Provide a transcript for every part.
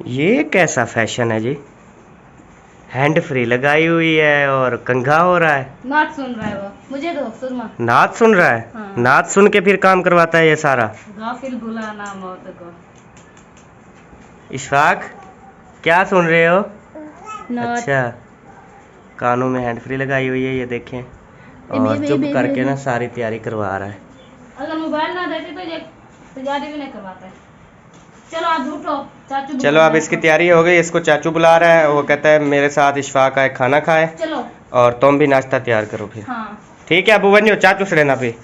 ये कैसा फैशन है जी? हैंड फ्री लगाई हुई है और कंघा हो रहा है। नाच सुन रहा है वो, मुझे दो सुरमा। नाच सुन रहा है। हाँ। नाच सुन के फिर काम करवाता है ये सारा। गाफिल गुलाना मौत को। इशफाक, क्या सुन रहे हो? नाच। अच्छा, कानों में हैंड फ्री लगाई हुई है, ये देखें। और चुप करके ना सारी तैयारी करवा रहा है। अगर मोबाइल ना देते तो ये तैयारी भी नहीं करवाता है। चलो आप उठो, चाचू। चलो अब इसकी तैयारी हो गई, इसको चाचू बुला रहा है। वो कहता है मेरे साथ इशफाक आए, खाना खाए। चलो। और तुम भी नाश्ता तैयार करो फिर। हाँ। ठीक है अबू बनियो, चाचू से लेना फिर।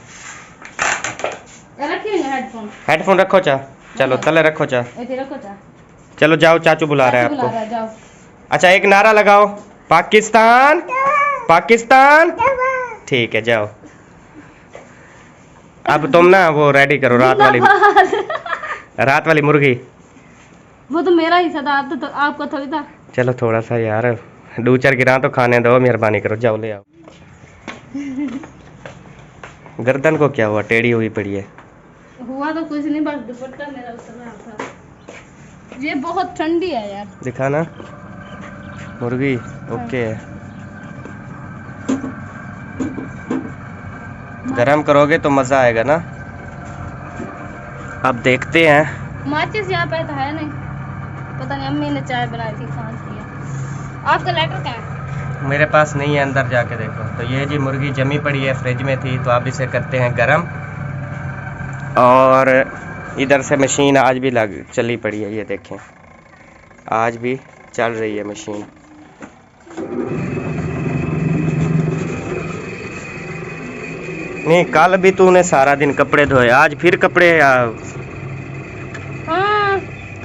रखिए हेडफोन। हेडफोन रखो चा। चलो तले रखो चा। ऐसे रखो चा। चलो जाओ, चाचू बुला रहा है चाचू आपको। बुला रहा है, जाओ। अच्छा एक नारा लगाओ, पाकिस्तान पाकिस्तान। ठीक है जाओ। अब तुम ना वो रेडी करो रात वाली मुर्गी। वो तो मेरा ही था, आप तो आपका थोड़ी था। चलो थोड़ा सा यार डूचर गिरा तो खाने दो, मेहरबानी करो, जाओ ले आओ। गर्दन को क्या हुआ, टेढ़ी हुई पड़ी है। हुआ तो कुछ नहीं, बस दुपट्टा मेरा उतर रहा था। ये बहुत ठंडी है यार। दिखा ना मुर्गी। ओके है। गरम करोगे तो मज़ा आएगा ना। अब देखते हैं। माचिस यहाँ पे तो है नहीं, पता नहीं अम्मी ने चाय बनाई थी, सांझ की। आपका लेटर क्या है? मेरे पास नहीं है, अंदर जाके देखो। तो ये जी मुर्गी जमी पड़ी है, फ्रिज में थी, तो अब इसे करते हैं गरम। और इधर से मशीन आज भी चली पड़ी है, ये देखें आज भी चल रही है मशीन। नहीं कल भी तूने सारा दिन कपड़े धोए, आज फिर कपड़े हाँ।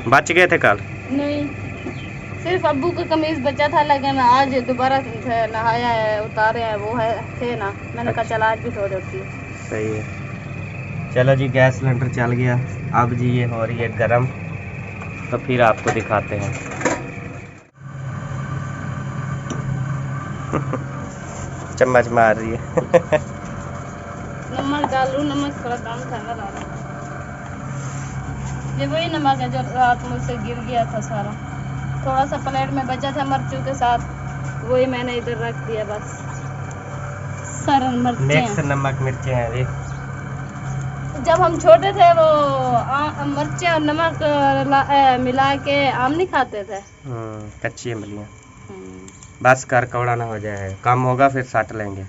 बच गए थे कल? नहीं, सिर्फ अब्बू का कमीज बचा था, लेकिन आज दोबारा नहाया है, उतारे हैं, वो है थे ना, मैंने कहा चल आज भी धो देती हूँ। सही है। चलो जी गैस सिलेंडर चल गया। अब जी ये हो रही है गरम, तो फिर आपको दिखाते हैं। चम्मच मार रही है। नमक डाल लूँ, नमक थोड़ा कम था ना डाला। ये वही नमक है जो रात मुझसे गिर गया था सारा, थोड़ा सा प्लेट में बचा था मिर्चों के साथ, वही मैंने इधर रख दिया बस। सारा मिक्स नमक मिर्चें हैं जी। जब हम छोटे थे वो मिर्चें और नमक मिला के आम नहीं खाते थे। कच्ची इमलियाँ। बस कर, कौड़ा ना हो जाए, कम होगा फिर साट लेंगे।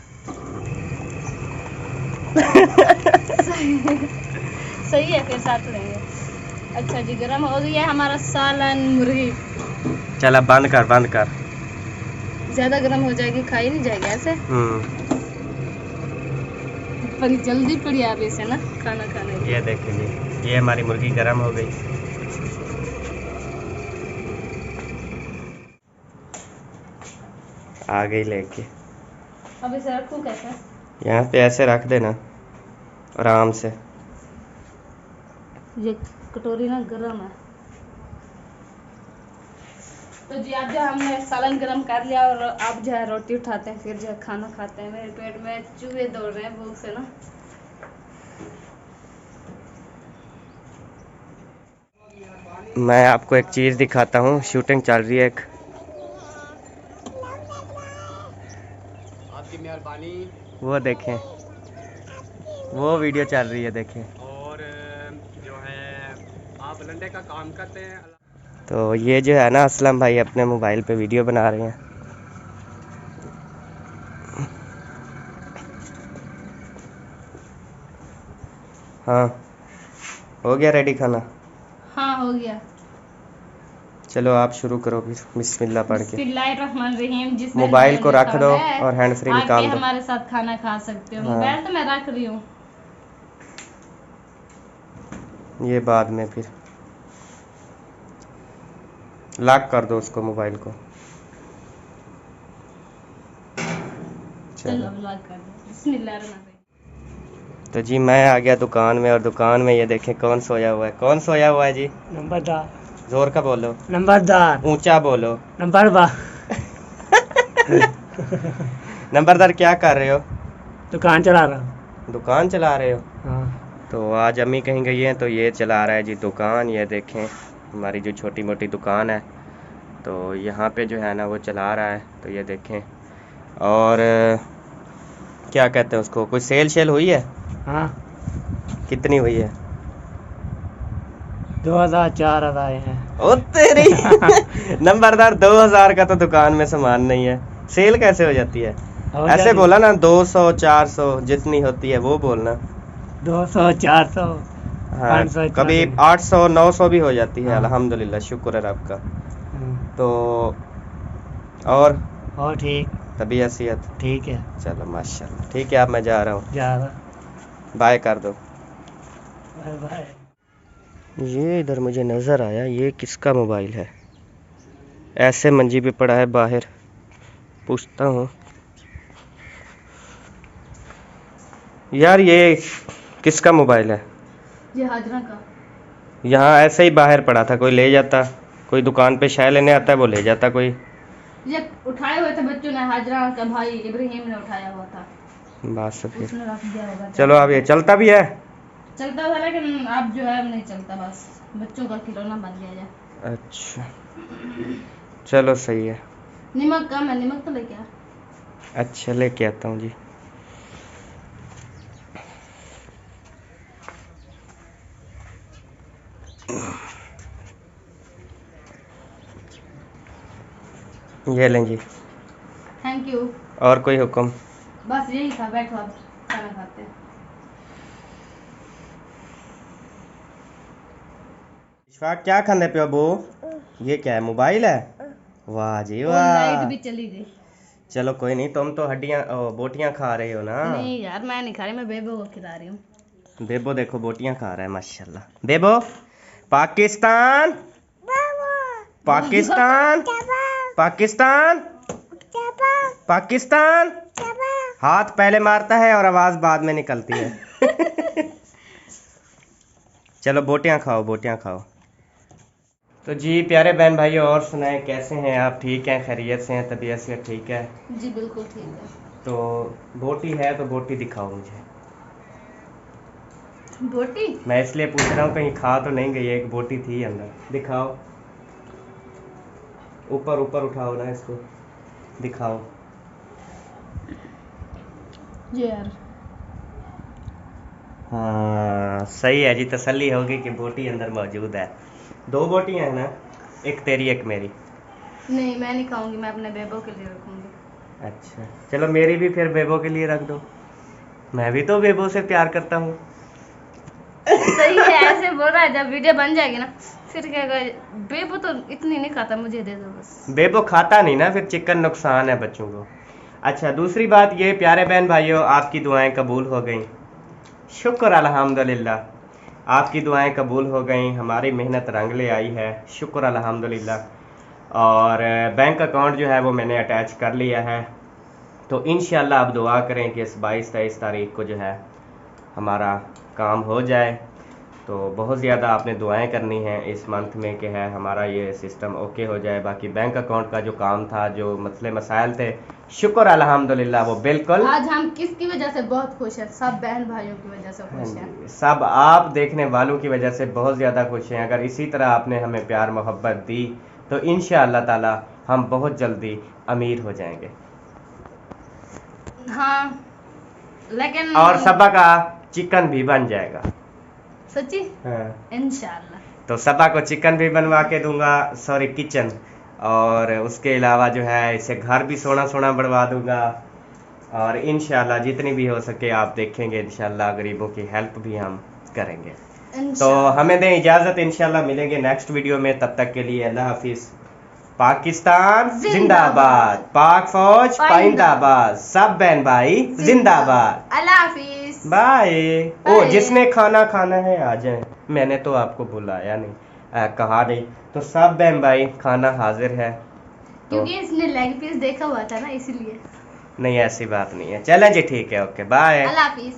सही है, फिर साथ लेंगे। अच्छा जी, गरम हो गया है हमारा सालन मुर्गी। चल अब बंद कर, बंद कर। ज्यादा गरम हो जाएगी, खाई नहीं जाएगी ऐसे। पर जल्दी पड़ी आप इसे ना खाना खाने की। ये देखिए, ये हमारी मुर्गी गरम हो गई। आ गई लेके। अब इसे रखूं कैसे? यहाँ पे ऐसे रख देना आराम से। ये कटोरी ना गरम है। तो जी आज जो हमने सालन गरम कर लिया और अब जो है रोटी उठाते हैं, फिर जो है खाना खाते हैं। मेरे पेट में चूहे दौड़ रहे हैं भूख से ना। मैं आपको एक चीज़ दिखाता हूँ, शूटिंग चल रही है एक। आपकी मेहरबानी। वो देखें, वो वीडियो चल रही है, देखें। और जो है आप लंडे का काम करते हैं। तो ये जो है ना असलम भाई अपने मोबाइल पे वीडियो बना रहे हैं। हाँ हो गया रेडी खाना? हाँ हो गया। चलो आप शुरू करो फिर, बिस्मिल्लाह पढ़ के। बिस्मिल्लाहिर्रहमानिर्रहीम। जिस मोबाइल को रख दो और हैंड फ्री निकाल दो। हमारे साथ खाना खा सकते हो। हाँ। मोबाइल तो मैं रख रही हूँ, ये बाद में फिर लॉक कर दो उसको, मोबाइल को। चलो लॉक कर दो। बिस्मिल्लाहिर्रहमानिर्रहीम। तो जी मैं आ गया दुकान में, और दुकान में ये देखें कौन सोया हुआ है। कौन सोया हुआ है जी? नंबरदार। जोर का बोलो। नंबरदार। ऊंचा बोलो। नंबरदार। नंबरदार क्या कर रहे हो? दुकान चला रहा हूँ। दुकान चला रहे हो? हाँ। तो आज अम्मी कहीं गई हैं तो ये चला रहा है जी दुकान। ये देखें हमारी जो छोटी मोटी दुकान है, तो यहाँ पे जो है ना वो चला रहा है। तो ये देखें। और क्या कहते हैं उसको, कोई सेल शेल हुई है? हाँ, कितनी हुई है? 2004 आए हैं। ओ तेरी नंबरदार, 2000 का तो दुकान में सामान नहीं है, सेल कैसे हो जाती है? हो ऐसे जाती- बोला ना, 200 400 जितनी होती है वो बोलना। 200, 400, हाँ, 500 इतना कभी भी। 800 900 भी हो जाती है। हाँ। अल्हम्दुलिल्लाह, शुक्र है आपका। हम्म, तो और ठीक तबीयत सेहत? ठीक है। चलो माशाल्लाह, ठीक है। अब मैं जा रहा हूँ, जा रहा। बाय कर दो। Bye bye. ये इधर मुझे नज़र आया, ये किसका मोबाइल है? ऐसे मंजी पे पड़ा है बाहर, पूछता हूँ। यार ये किसका मोबाइल है? ये हाजरा का। यहाँ ऐसे ही बाहर पड़ा था, कोई ले जाता, कोई दुकान पे शय लेने आता है वो ले जाता कोई। ये उठाए हुए थे बच्चों ने, हाजरा का भाई इब्राहिम ने उठाया हुआ था, बस फिर उसने रख दिया होगा। चलो, अब ये चलता भी है? चलता था लेकिन अब जो है अब नहीं चलता, बस बच्चों का खिलौना बन गया है। अच्छा, चलो सही है। नमक कम है, नमक तो लेके आ। अच्छा, लेके आता हूँ जी। ये लें जी। Thank you. और कोई हुक्म? बस यही था, बैठो अब खाना खाते हैं। इशफाक, क्या खाने पे अबू? ये क्या है, मोबाइल है? वाह जी और लाइट वाह। भी चली गई। चलो कोई नहीं, तुम तो हड्डियाँ बोटियाँ खा रहे हो ना। नहीं यार, मैं नहीं खा रही, मैं बेबो को खिला रही हूँ। बेबो देखो बोटियाँ खा रहा है माशाल्लाह। बेबो, पाकिस्तान पाकिस्तान पाकिस्तान पाकिस्तान। हाथ पहले मारता है और आवाज बाद में निकलती है। चलो बोटियाँ खाओ, बोटियाँ खाओ। तो जी प्यारे बहन भाइयों, और सुनाएं, कैसे हैं आप? ठीक हैं, खैरियत से हैं, तबीयत से ठीक है? जी बिल्कुल ठीक है। तो बोटी है तो बोटी दिखाओ मुझे। बोटी? मैं इसलिए पूछ रहा हूँ कहीं खा तो नहीं गई, एक बोटी थी अंदर, दिखाओ। ऊपर ऊपर उठाओ ना इसको, दिखाओ। ये यार, हाँ सही है जी, तसल्ली होगी कि बोटी अंदर मौजूद है। 2 बोटियाँ हैं ना, एक तेरी एक मेरी। नहीं मैं नहीं खाऊंगी, मैं अपने बेबो के लिए रखूंगी। अच्छा चलो, मेरी भी फिर बेबो के लिए रख दो, मैं भी तो बेबो से प्यार करता हूँ। सही है, ऐसे बोल रहा है, जब वीडियो बन जाएगी ना फिर कहेगा बेबो तो इतनी नहीं खाता, मुझे दे दो बस। बेबो खाता नहीं ना, फिर चिकन नुकसान है बच्चों को। अच्छा, दूसरी बात ये प्यारे बहन भाइयों, आपकी दुआएं कबूल हो गई, शुक्र अल्हम्दुलिल्लाह। आपकी दुआएं कबूल हो गई, हमारी मेहनत रंग ले आई है, शुक्र अल्हम्दुलिल्लाह। और बैंक अकाउंट जो है वो मैंने अटैच कर लिया है। तो इंशाल्लाह आप दुआ करें कि इस 22-23 तारीख को जो है हमारा काम हो जाए। तो बहुत ज़्यादा आपने दुआएं करनी हैं इस मंथ में कि है हमारा ये सिस्टम ओके हो जाए। बाकी बैंक अकाउंट का जो काम था, जो मसले मसाइल थे, शुक्र अल्हम्दुलिल्लाह वो बिल्कुल। आज हम किसकी वजह से बहुत खुश हैं? सब बहन भाइयों की वजह से खुश हैं। सब आप देखने वालों की वजह से बहुत ज़्यादा खुश हैं। अगर इसी तरह आपने हमें प्यार मोहब्बत दी तो इंशाअल्लाह ताला हम बहुत जल्दी अमीर हो जाएंगे। हाँ लेकिन और सबा का चिकन भी बन जाएगा। सच्ची? हाँ। इंशाल्लाह। तो सबा को चिकन भी बनवा के दूंगा, सॉरी किचन, और उसके अलावा जो है इसे घर भी सोना सोना बनवा दूंगा। और इंशाल्लाह जितनी भी हो सके आप देखेंगे, इंशाल्लाह गरीबों की हेल्प भी हम करेंगे। तो हमें दें इजाज़त, इंशाल्लाह मिलेंगे नेक्स्ट वीडियो में। तब तक के लिए अल्लाह हाफिज़। पाकिस्तान जिंदाबाद, पाक फौज पाइंदाबाद, सब बहन भाई जिंदाबाद। अल्लाह हाफिज, बाय। ओ बाय। जिसने खाना खाना है आ जाए, मैंने तो आपको बुलाया नहीं, कहा नहीं। तो सब बहन भाई खाना हाजिर है। तो क्योंकि इसने लेग पीस देखा हुआ था ना, इसीलिए। नहीं ऐसी बात नहीं है। चलें जी, ठीक है, ओके बाय। अल्लाह हाफिज।